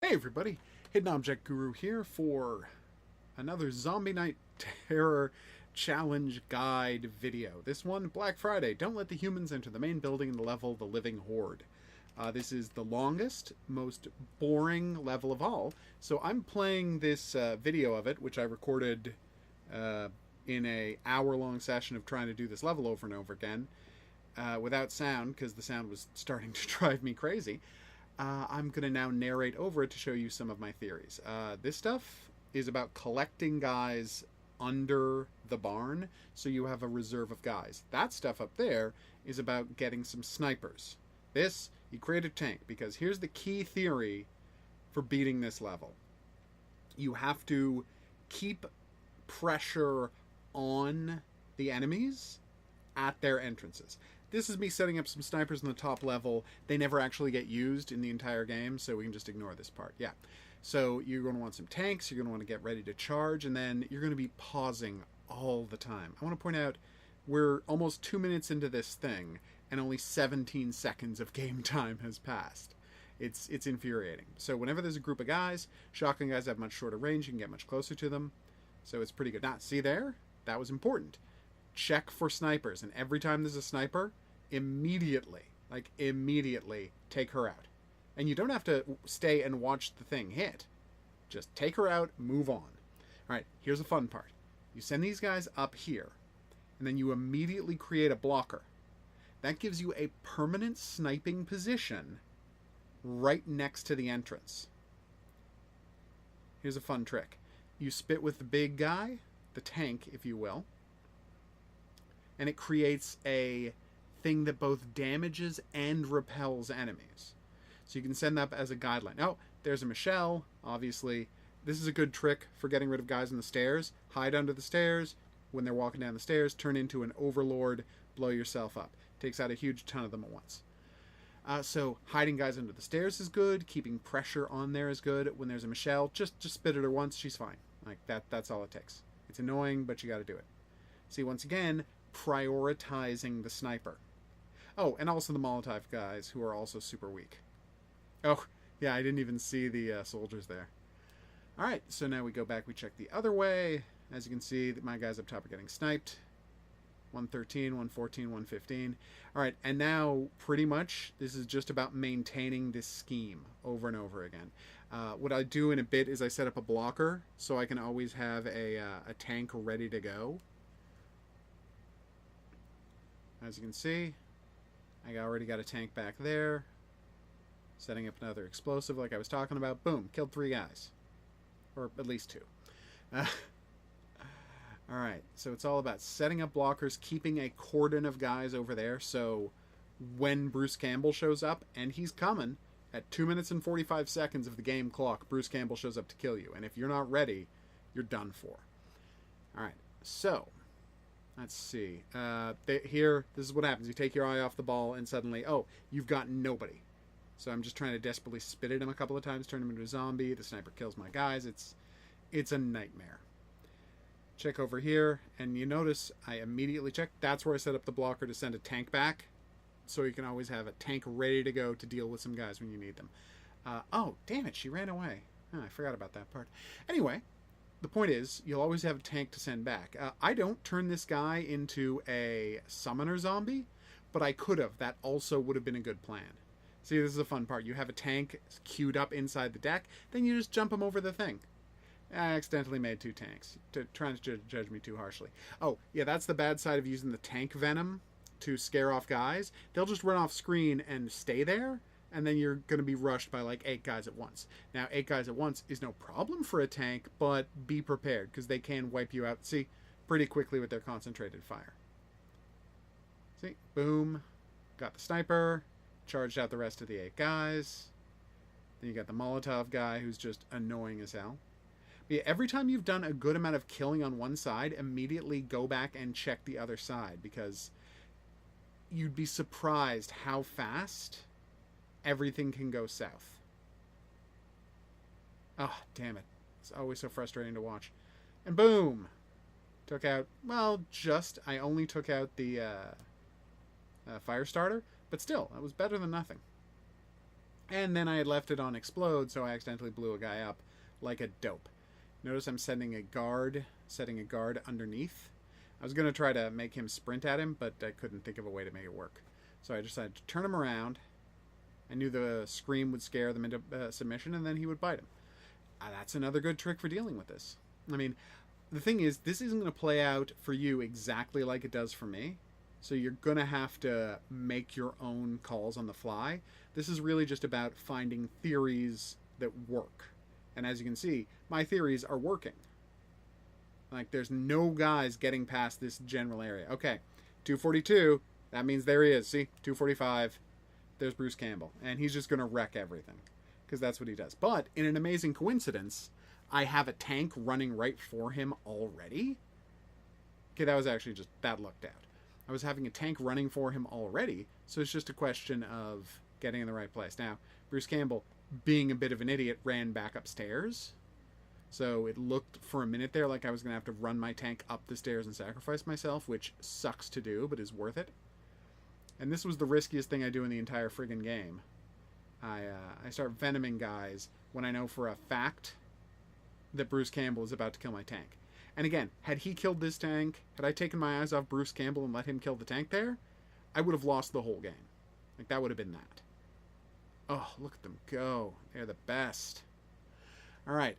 Hey everybody, Hidden Object Guru here for another Zombie Night Terror Challenge Guide video. This one, Black Friday. Don't let the humans enter the main building and level the living horde. This is the longest, most boring level of all. So I'm playing this video of it, which I recorded uh, in a hour-long session of trying to do this level over and over again without sound because the sound was starting to drive me crazy. I'm going to now narrate over it to show you some of my theories. This stuff is about collecting guys under the barn so you have a reserve of guys. That stuff up there is about getting some snipers. This, you create a tank, because here's the key theory for beating this level. You have to keep pressure on the enemies at their entrances. This is me setting up some snipers in the top level. They never actually get used in the entire game, so we can just ignore this part. Yeah. So you're going to want some tanks, you're going to want to get ready to charge, and then you're going to be pausing all the time. I want to point out we're almost 2 minutes into this thing, and only 17 seconds of game time has passed. It's infuriating. So whenever there's a group of guys, shotgun guys have much shorter range, you can get much closer to them. So it's pretty good. Now, see there? That was important. Check for snipers, and every time there's a sniper, immediately take her out. And you don't have to stay and watch the thing hit. Just take her out, move on. All right, here's the fun part. You send these guys up here, and then you immediately create a blocker. That gives you a permanent sniping position right next to the entrance. Here's a fun trick. You spit with the big guy, the tank, if you will, and it creates a thing that both damages and repels enemies. So you can send that up as a guideline. Oh, there's a Michelle, obviously. This is a good trick for getting rid of guys on the stairs. Hide under the stairs. When they're walking down the stairs, turn into an overlord, blow yourself up. Takes out a huge ton of them at once. So hiding guys under the stairs is good. Keeping pressure on there is good. When there's a Michelle, just spit at her once. She's fine. Like that's all it takes. It's annoying, but you got to do it. See, once again, prioritizing the sniper. Oh, and also the Molotov guys, who are also super weak. Oh, yeah, I didn't even see the soldiers there. All right, so now we go back. We check the other way. As you can see, my guys up top are getting sniped. 113, 114, 115. All right, and now pretty much this is just about maintaining this scheme over and over again. What I do in a bit is I set up a blocker so I can always have a tank ready to go. As you can see, I already got a tank back there. Setting up another explosive like I was talking about. Boom, killed 3 guys. Or at least 2. Alright, so it's all about setting up blockers, keeping a cordon of guys over there, so when Bruce Campbell shows up, and he's coming, at 2 minutes and 45 seconds of the game clock, Bruce Campbell shows up to kill you. And if you're not ready, you're done for. Alright, so let's see. Here, this is what happens. You take your eye off the ball, and suddenly, oh, you've got nobody. So I'm just trying to desperately spit at him a couple of times, turn him into a zombie. The sniper kills my guys. It's a nightmare. Check over here, and you notice I immediately check. That's where I set up the blocker to send a tank back, so you can always have a tank ready to go to deal with some guys when you need them. Oh, damn it, she ran away. Oh, I forgot about that part. Anyway, the point is, you'll always have a tank to send back. I don't turn this guy into a summoner zombie, but I could have. That also would have been a good plan. See, this is the fun part. You have a tank queued up inside the deck, then you just jump him over the thing. I accidentally made 2 tanks. Trying to judge me too harshly. Oh, yeah, that's the bad side of using the tank venom to scare off guys. They'll just run off screen and stay there, and then you're going to be rushed by like 8 guys at once. Now, 8 guys at once is no problem for a tank, but be prepared, because they can wipe you out, see, pretty quickly with their concentrated fire. See, boom, got the sniper, charged out the rest of the 8 guys. Then you got the Molotov guy who's just annoying as hell. But yeah, every time you've done a good amount of killing on one side, immediately go back and check the other side, because you'd be surprised how fast everything can go south. Oh, damn it. It's always so frustrating to watch. And boom! Took out, well, I only took out the fire starter, but still, that was better than nothing. And then I had left it on explode, so I accidentally blew a guy up like a dope. Notice I'm setting a guard underneath. I was going to try to make him sprint at him, but I couldn't think of a way to make it work. So I decided to turn him around. I knew the scream would scare them into submission, and then he would bite him. That's another good trick for dealing with this. I mean, the thing is, this isn't going to play out for you exactly like it does for me. So you're going to have to make your own calls on the fly. This is really just about finding theories that work. And as you can see, my theories are working. Like, there's no guys getting past this general area. Okay, 242. That means there he is. See? 245. There's Bruce Campbell. And he's just going to wreck everything. Because that's what he does. But, in an amazing coincidence, I have a tank running right for him already. Okay, that was actually just... that lucked out. I was having a tank running for him already. So it's just a question of getting in the right place. Now, Bruce Campbell, being a bit of an idiot, ran back upstairs. So it looked for a minute there like I was going to have to run my tank up the stairs and sacrifice myself, which sucks to do, but is worth it. And this was the riskiest thing I do in the entire friggin' game. I start venoming guys when I know for a fact that Bruce Campbell is about to kill my tank. And again, had he killed this tank, had I taken my eyes off Bruce Campbell and let him kill the tank there, I would have lost the whole game. Like, that would have been that. Oh, look at them go. They're the best. Alright.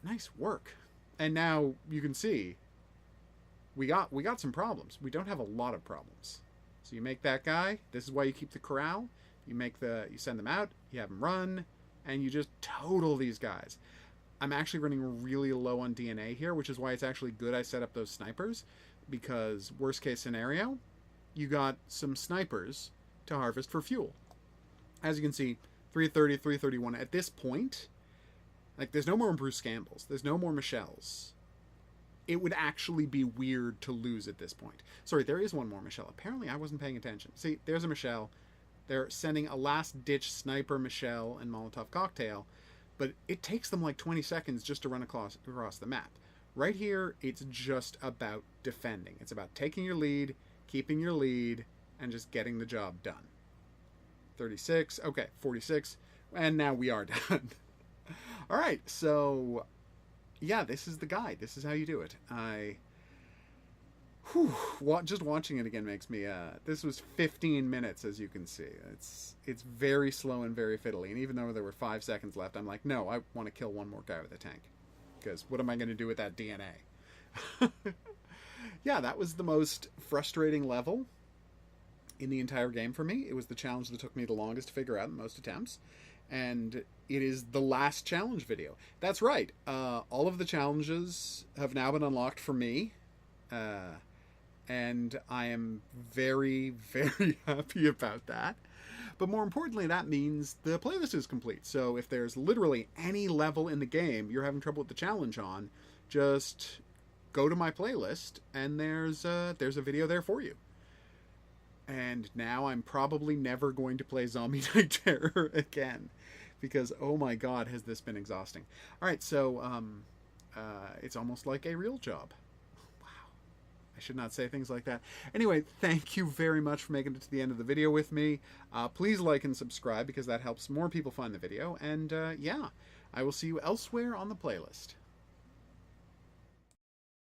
Nice work. And now you can see we got some problems. We don't have a lot of problems. So you make that guy. This is why you keep the corral. You send them out, you have them run, and you just total these guys. I'm actually running really low on DNA here, which is why it's actually good I set up those snipers, because worst case scenario, you got some snipers to harvest for fuel. As you can see, 330, 331. At this point, like, there's no more Bruce Campbells. There's no more Michelles. It would actually be weird to lose at this point. Sorry, there is one more Michelle. Apparently, I wasn't paying attention. See, there's a Michelle. They're sending a last-ditch sniper Michelle and Molotov cocktail, but it takes them like 20 seconds just to run across the map. Right here, it's just about defending. It's about taking your lead, keeping your lead, and just getting the job done. 36, okay, 46, and now we are done. All right, so yeah, this is the guide. This is how you do it. Just watching it again makes me, this was 15 minutes, as you can see. It's very slow and very fiddly, and even though there were 5 seconds left, I'm like, no, I want to kill one more guy with a tank, because what am I going to do with that DNA? Yeah, that was the most frustrating level in the entire game for me. It was the challenge that took me the longest to figure out in most attempts, and it is the last challenge video. That's right, all of the challenges have now been unlocked for me, and I am very, very happy about that. But more importantly, that means the playlist is complete. So if there's literally any level in the game you're having trouble with the challenge on, just go to my playlist, and there's a video there for you. And now I'm probably never going to play Zombie Night Terror again, because oh my god, has this been exhausting. Alright, so it's almost like a real job. I should not say things like that. Anyway, thank you very much for making it to the end of the video with me. Please like and subscribe, because that helps more people find the video. And yeah, I will see you elsewhere on the playlist.